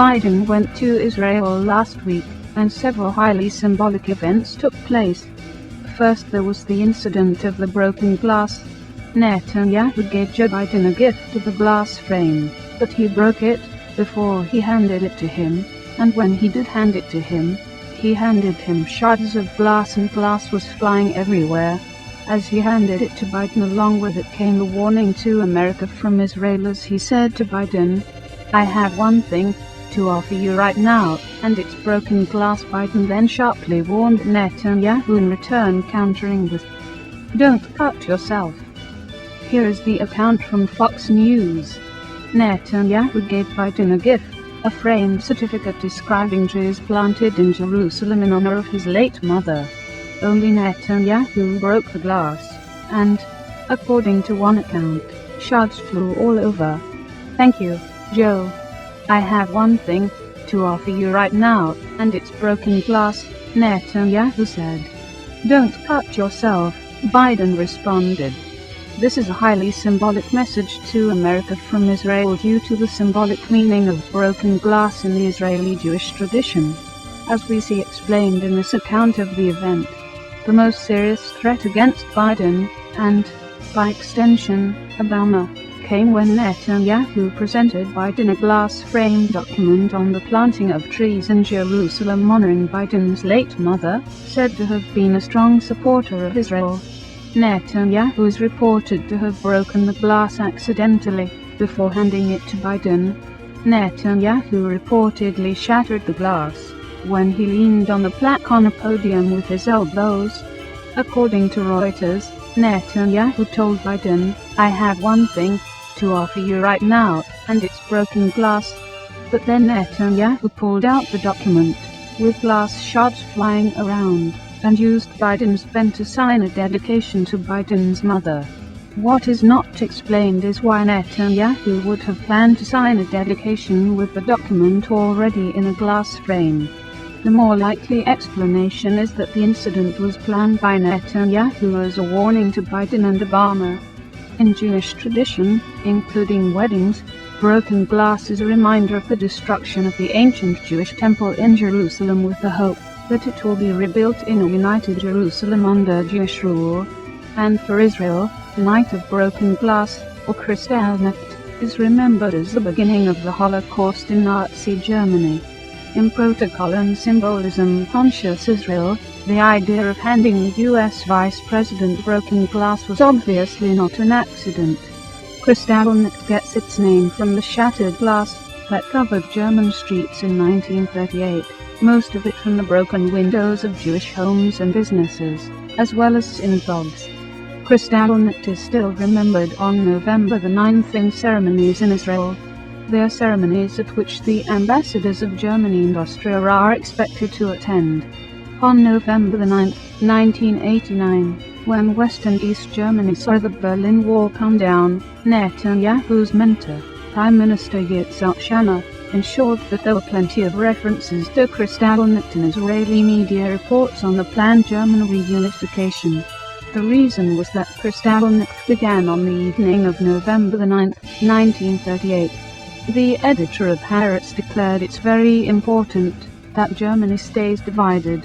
Biden went to Israel last week, and several highly symbolic events took place. First, there was the incident of the broken glass. Netanyahu gave Joe Biden a gift of a glass frame, but he broke it before he handed it to him, and when he did hand it to him, he handed him shards of glass, and glass was flying everywhere. As he handed it to Biden, along with it came the warning to America from Israel, as he said to Biden, "I have one thing to offer you right now, and it's broken glass." Biden then sharply warned Netanyahu in return, countering with, "Don't cut yourself." Here is the account from Fox News. Netanyahu gave Biden a gift, a framed certificate describing trees planted in Jerusalem in honor of his late mother. Only Netanyahu broke the glass, and, according to one account, shards flew all over. "Thank you, Joe. I have one thing to offer you right now, and it's broken glass," Netanyahu said. "Don't cut yourself," Biden responded. This is a highly symbolic message to America from Israel due to the symbolic meaning of broken glass in the Israeli Jewish tradition. As we see explained in this account of the event, the most serious threat against Biden, and, by extension, Obama, came when Netanyahu presented Biden a glass-framed document on the planting of trees in Jerusalem honoring Biden's late mother, said to have been a strong supporter of Israel. Netanyahu is reported to have broken the glass accidentally before handing it to Biden. Netanyahu reportedly shattered the glass when he leaned on the plaque on a podium with his elbows. According to Reuters, Netanyahu told Biden, "I have one thing to offer you right now, and it's broken glass." But then Netanyahu pulled out the document, with glass shards flying around, and used Biden's pen to sign a dedication to Biden's mother. What is not explained is why Netanyahu would have planned to sign a dedication with the document already in a glass frame. The more likely explanation is that the incident was planned by Netanyahu as a warning to Biden and Obama. In Jewish tradition, including weddings, broken glass is a reminder of the destruction of the ancient Jewish temple in Jerusalem, with the hope that it will be rebuilt in a united Jerusalem under Jewish rule. And for Israel, the Night of Broken Glass, or Kristallnacht, is remembered as the beginning of the Holocaust in Nazi Germany. In protocol and symbolism-conscious Israel, the idea of handing the U.S. Vice President broken glass was obviously not an accident. Kristallnacht gets its name from the shattered glass that covered German streets in 1938, most of it from the broken windows of Jewish homes and businesses, as well as synagogues. Kristallnacht is still remembered on November the 9th in ceremonies in Israel. They are ceremonies at which the ambassadors of Germany and Austria are expected to attend. On November the 9th, 1989, when West and East Germany saw the Berlin Wall come down, Netanyahu's mentor, Prime Minister Yitzhak Shamir, ensured that there were plenty of references to Kristallnacht in Israeli media reports on the planned German reunification. The reason was that Kristallnacht began on the evening of November the 9th, 1938. The editor of Haaretz declared it's very important that Germany stays divided.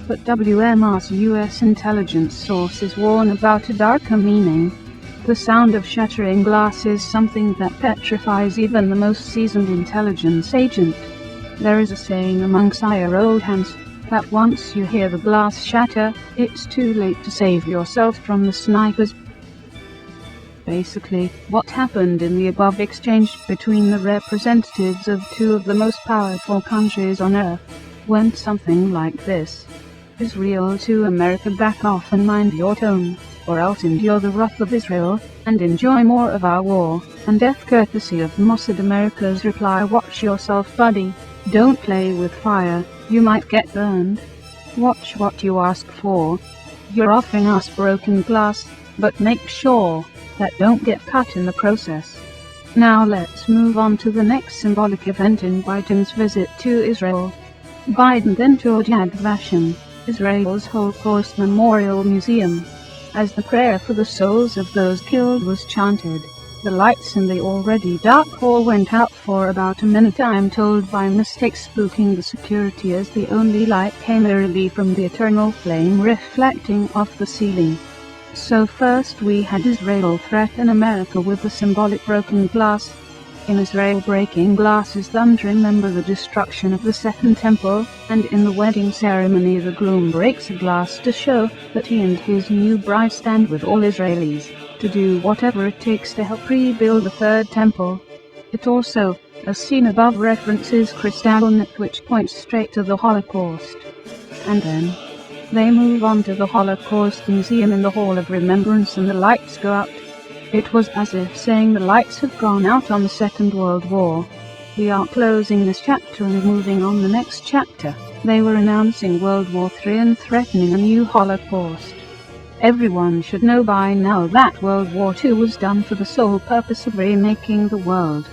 But WMR's U.S. intelligence sources warn about a darker meaning. The sound of shattering glass is something that petrifies even the most seasoned intelligence agent. There is a saying among sire old hands that once you hear the glass shatter, it's too late to save yourself from the snipers. Basically, what happened in the above exchange between the representatives of two of the most powerful countries on earth went something like this. Israel to America: back off and mind your tone, or else endure the wrath of Israel, and enjoy more of our war and death courtesy of Mossad. America's reply: watch yourself, buddy. Don't play with fire, you might get burned. Watch what you ask for. You're offering us broken glass, but make sure that don't get cut in the process. Now let's move on to the next symbolic event in Biden's visit to Israel. Biden then toured Yad Vashem, Israel's Holocaust Memorial Museum. As the prayer for the souls of those killed was chanted, The lights in the already dark hall went out for about a minute, I'm told, by mistake, spooking the security, as the only light came eerily from the eternal flame reflecting off the ceiling. So first we had Israel threaten America with the symbolic broken glass. In Israel, breaking glass is done to remember the destruction of the Second Temple, and in the wedding ceremony the groom breaks a glass to show that he and his new bride stand with all Israelis to do whatever it takes to help rebuild the Third Temple. It also, as seen above, references Kristallnacht, which points straight to the Holocaust. And then they move on to the Holocaust Museum in the Hall of Remembrance, and the lights go out. It was as if saying the lights had gone out on the Second World War. We are closing this chapter and moving on the next chapter. They were announcing World War III and threatening a new Holocaust. Everyone should know by now that World War II was done for the sole purpose of remaking the world.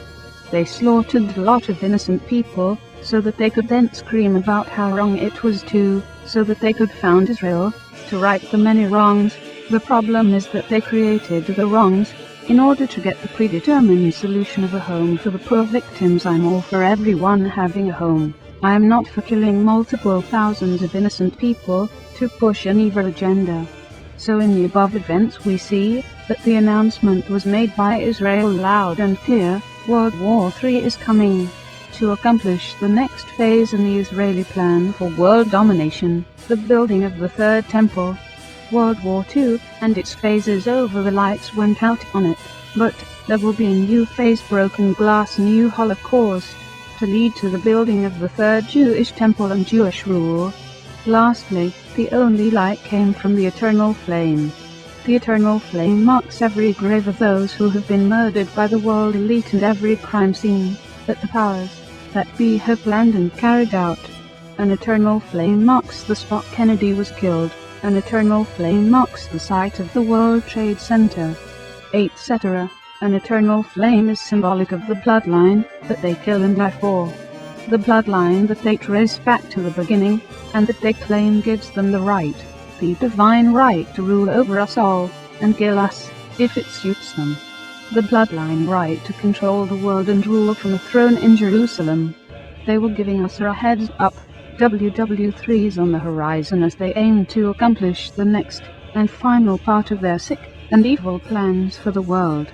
They slaughtered a lot of innocent people, so that they could then scream about how wrong it was too, so that they could found Israel, to right the many wrongs. The problem is that they created the wrongs in order to get the predetermined solution of a home for the poor victims. I'm all for everyone having a home. I am not for killing multiple thousands of innocent people to push an evil agenda. So in the above events we see that the announcement was made by Israel loud and clear: World War III is coming. To accomplish the next phase in the Israeli plan for world domination, the building of the Third Temple. World War II and its phases over, the lights went out on it, but there will be a new phase, broken glass, new Holocaust, to lead to the building of the Third Jewish Temple and Jewish rule. Lastly, the only light came from the eternal flame. The eternal flame marks every grave of those who have been murdered by the world elite and every crime scene that the powers that be have planned and carried out. An eternal flame marks the spot Kennedy was killed. An eternal flame marks the site of the World Trade Center, etc. An eternal flame is symbolic of the bloodline that they kill and die for. The bloodline that they trace back to the beginning, and that they claim gives them the right, the divine right, to rule over us all, and kill us, if it suits them. The bloodline right to control the world and rule from a throne in Jerusalem. They were giving us a heads up. WW3 is on the horizon as they aim to accomplish the next and final part of their sick and evil plans for the world.